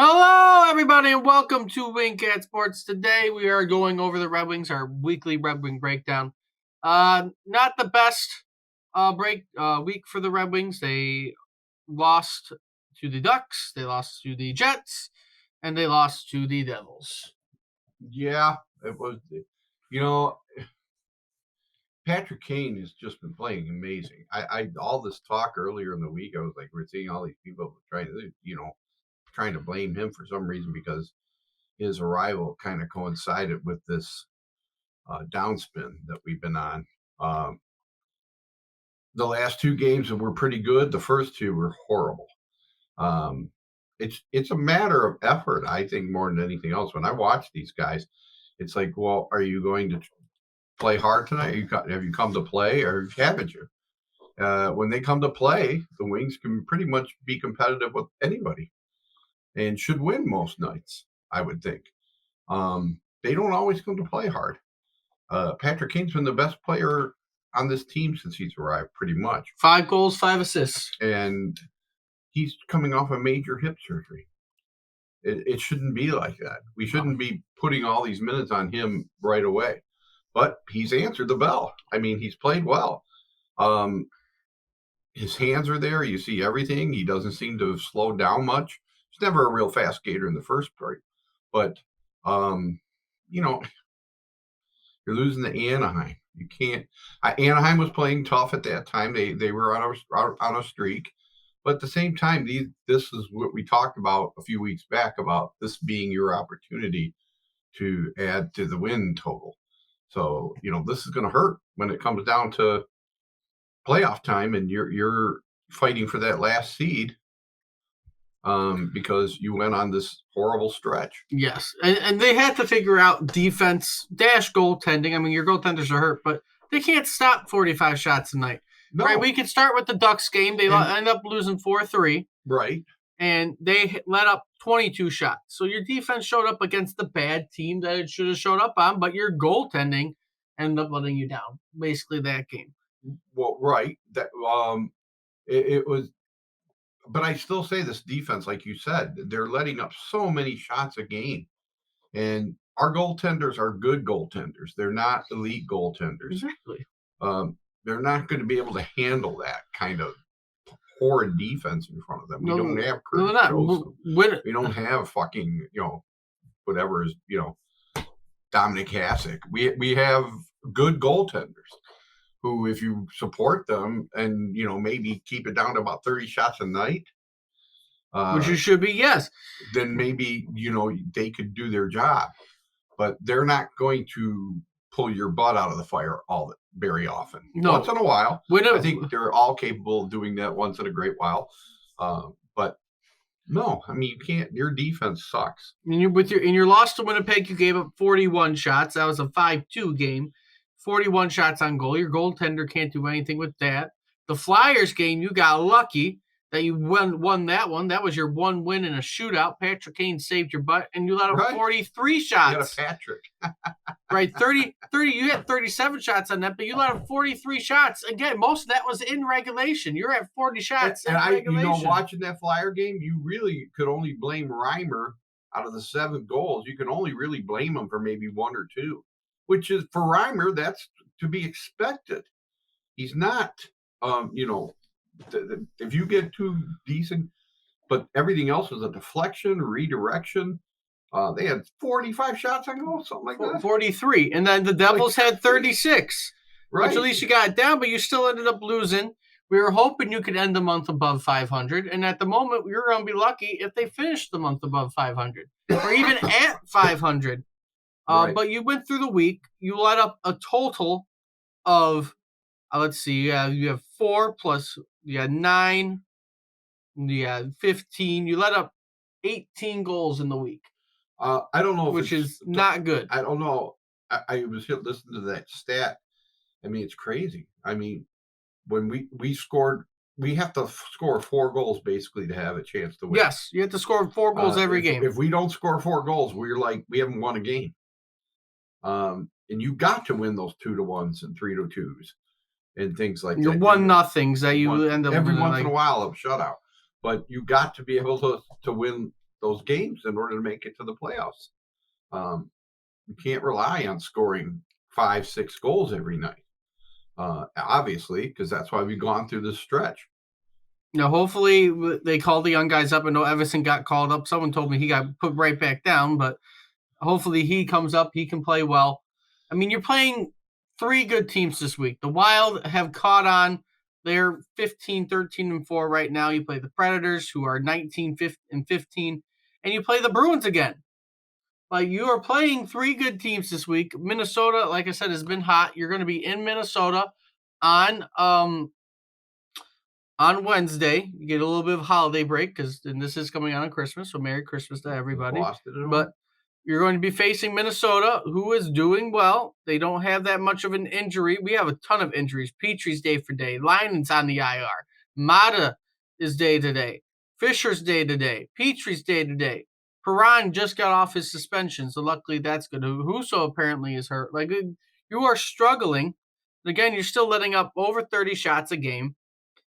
Hello, everybody, and welcome to Wingcat Sports. Today, we are going over the Red Wings, our weekly Red Wing breakdown. Not the best week for the Red Wings. They lost to the Ducks, they lost to the Jets, and they lost to the Devils. Yeah, it was. You know, Patrick Kane has just been playing amazing. I all this talk earlier in the week, I was like, we're seeing all these people trying to blame him for some reason because his arrival kind of coincided with this downspin that we've been on. The last two games were pretty good. The first two were horrible. It's a matter of effort, I think, more than anything else. When I watch these guys, it's like, well, are you going to play hard tonight? Have you come to play, or haven't you? When they come to play, the Wings can pretty much be competitive with anybody and should win most nights, I would think. They don't always come to play hard. Patrick Kane's been the best player on this team since he's arrived, pretty much. 5 goals, 5 assists. And he's coming off a major hip surgery. It shouldn't be like that. We shouldn't be putting all these minutes on him right away. But he's answered the bell. I mean, he's played well. His hands are there. You see everything. He doesn't seem to have slowed down much. He's never a real fast skater in the first place. But, you're losing to Anaheim. You can't. Anaheim was playing tough at that time. They were on a streak. But at the same time, this is what we talked about a few weeks back about this being your opportunity to add to the win total. So, this is going to hurt when it comes down to playoff time and you're fighting for that last seed because you went on this horrible stretch. Yes, and they had to figure out defense - goaltending. I mean, your goaltenders are hurt, but they can't stop 45 shots a night. No. Right, we can start with the Ducks game. They end up losing 4-3. Right. And they let up 22 shots. So your defense showed up against the bad team that it should have showed up on, but your goaltending ended up letting you down. Basically, that game. Well, right. That it was, but I still say this defense, like you said, they're letting up so many shots a game, and our goaltenders are good goaltenders. They're not elite goaltenders. Exactly. They're not going to be able to handle that kind of horrid defense in front of them. We don't have Curtis Joseph. We don't have fucking, whatever is, Dominic Hasek. We have good goaltenders who, if you support them and, maybe keep it down to about 30 shots a night. Which you should be, yes. Then maybe, they could do their job. But they're not going to pull your butt out of the fire very often. No. Once in a while. I think they're all capable of doing that once in a great while. But no, I mean, you can't. Your defense sucks. In your loss to Winnipeg, you gave up 41 shots. That was a 5-2 game. 41 shots on goal. Your goaltender can't do anything with that. The Flyers game, you got lucky that you won that one. That was your one win in a shootout. Patrick Kane saved your butt, and you let up 43 shots. You got a Patrick. Right, 30. You had 37 shots on that, but you let up 43 shots. Again, most of that was in regulation. You're at 40 shots in regulation. Watching that Flyer game, you really could only blame Reimer out of the 7 goals. You can only really blame him for maybe 1 or 2, which is, for Reimer, that's to be expected. He's not, if you get 2 decent, but everything else was a deflection, redirection. They had 45 shots on goal, something like that. 43. And then the Devils had 36. Right. Which at least you got it down, but you still ended up losing. We were hoping you could end the month above 500. And at the moment, we were going to be lucky if they finished the month above 500 or even at 500. Right. But you went through the week. You let up a total of, let's see, you have 4 plus, you had 9, you had 15. You let up 18 goals in the week. I don't know, which is not good. I don't know. I was listening to that stat. I mean, it's crazy. I mean, when we scored, we have to score 4 goals basically to have a chance to win. Yes, you have to score 4 goals every game. If we don't score 4 goals, we're like, we haven't won a game. And you got to win those 2-1s and 3-2s and things like that. Your 1-0s that you end up every once in a while of shutout. But you got to be able to win those games in order to make it to the playoffs. You can't rely on scoring 5-6 goals every night. Obviously, because that's why we've gone through this stretch. Hopefully they called the young guys up. I know Everson got called up. Someone told me he got put right back down, but hopefully he comes up. He can play well. I mean, you're playing 3 good teams this week. The Wild have caught on. They're 15, 13, and 4 right now. You play the Predators, who are 19, 15, and you play the Bruins again. Like, you are playing 3 good teams this week. Minnesota, like I said, has been hot. You're going to be in Minnesota on Wednesday. You get a little bit of holiday break because this is coming on Christmas. So Merry Christmas to everybody. But you're going to be facing Minnesota, who is doing well. They don't have that much of an injury. We have a ton of injuries. Petrie's day for day. Linen's on the IR. Mata is day to day. Fisher's day to day. Petrie's day to day. Perron just got off his suspension, so luckily that's good. Husso apparently is hurt. Like, you are struggling. Again, you're still letting up over 30 shots a game.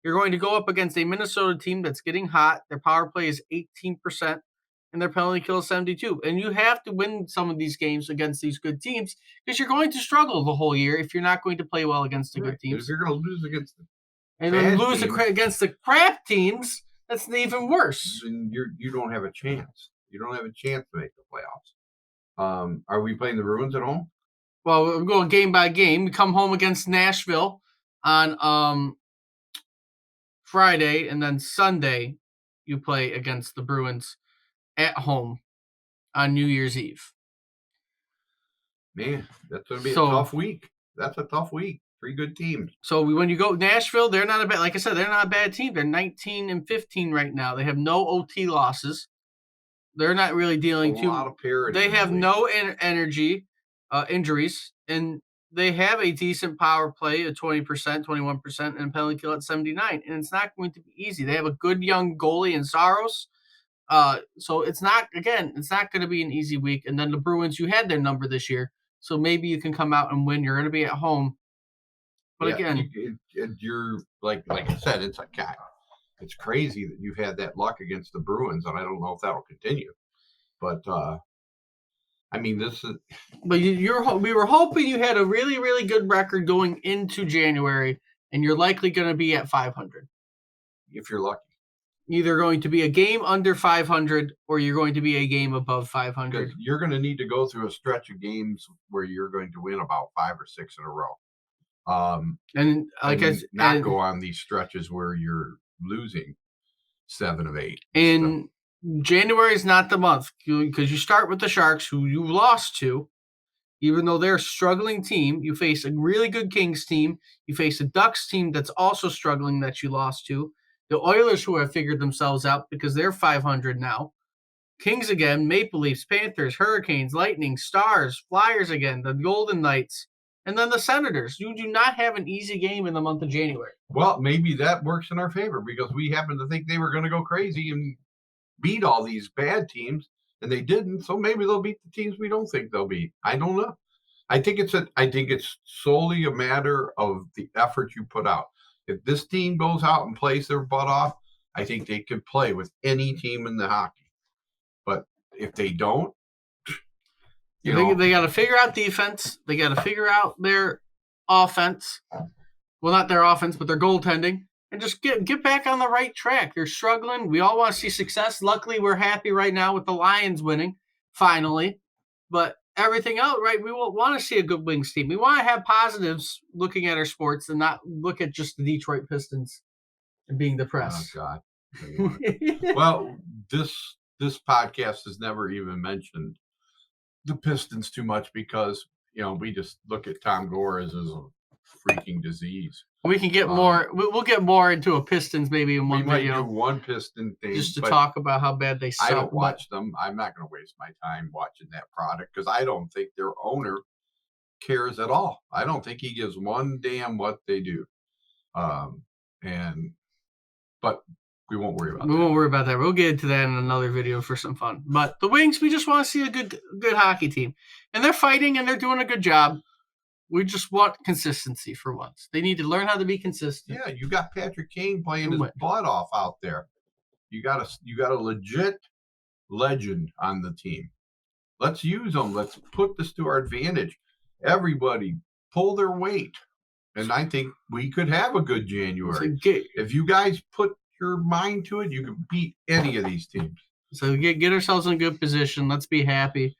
You're going to go up against a Minnesota team that's getting hot. Their power play is 18%, and their penalty kill is 72%. And you have to win some of these games against these good teams because you're going to struggle the whole year if you're not going to play well against the good teams. If you're going to lose against them, and then lose against the crap teams, that's even worse. Then you don't have a chance. You don't have a chance to make the playoffs. Are we playing the Bruins at home? Well, we're going game by game. We come home against Nashville on Friday, and then Sunday you play against the Bruins at home on New Year's Eve. Man, that's going to be a tough week. That's a tough week. 3 good teams. So when you go Nashville, they're not a bad. Like I said, they're not a bad team. They're 19 and 15 right now. They have no OT losses. They're not really dealing too. A lot of parity. They have no injuries, and they have a decent power play at 20%, 21%, and penalty kill at 79%. And it's not going to be easy. They have a good young goalie in Saros. So it's not going to be an easy week. And then the Bruins, you had their number this year, so maybe you can come out and win. You're going to be at home. But again, you're like I said, it's crazy that you've had that luck against the Bruins, and I don't know if that'll continue. But I mean, this is. But we were hoping you had a really, really good record going into January, and you're likely going to be at 500. If you're lucky. Either going to be a game under 500, or you're going to be a game above 500. You're going to need to go through a stretch of games where you're going to win about 5 or 6 in a row. Go on these stretches where you're losing 7 of 8. And January is not the month because you start with the Sharks, who you lost to, even though they're a struggling team. You face a really good Kings team. You face a Ducks team that's also struggling that you lost to. The Oilers, who have figured themselves out because they're 500 now. Kings again, Maple Leafs, Panthers, Hurricanes, Lightning, Stars, Flyers again, the Golden Knights, and then the Senators. You do not have an easy game in the month of January. Well, maybe that works in our favor because we happen to think they were going to go crazy and beat all these bad teams, and they didn't. So maybe they'll beat the teams we don't think they'll beat. I don't know. I think it's solely a matter of the effort you put out. If this team goes out and plays their butt off, I think they could play with any team in the hockey. But if they don't, they got to figure out defense. They got to figure out their offense. Well, not their offense, but their goaltending. And just get back on the right track. They're struggling. We all want to see success. Luckily, we're happy right now with the Lions winning, finally. But everything else, right, we want to see a good Wings team. We want to have positives looking at our sports and not look at just the Detroit Pistons and being depressed. Oh, God. Well, this podcast has never even mentioned the Pistons too much because, we just look at Tom Gore as a freaking disease. We can get more. We'll get more into a Pistons maybe in one video. We might do one Piston thing just to talk about how bad they suck. I don't watch them. I'm not going to waste my time watching that product because I don't think their owner cares at all. I don't think he gives one damn what they do. But we won't worry about that. We won't worry about that. We'll get into that in another video for some fun. But the Wings, we just want to see a good hockey team, and they're fighting and they're doing a good job. We just want consistency for once. They need to learn how to be consistent. Yeah, you got Patrick Kane playing his butt off out there. You got a legit legend on the team. Let's use them. Let's put this to our advantage. Everybody pull their weight. And I think we could have a good January. If you guys put your mind to it, you can beat any of these teams. So get ourselves in a good position. Let's be happy.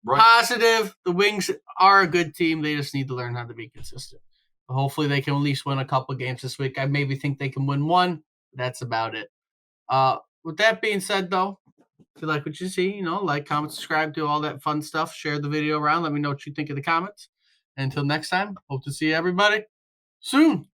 Right. Positive. The Wings are a good team. They just need to learn how to be consistent. Hopefully they can at least win a couple of games this week. I maybe think they can win one. That's about it. With that being said, though, if you like what you see, like, comment, subscribe, do all that fun stuff. Share the video around. Let me know what you think in the comments. And until next time, hope to see everybody soon.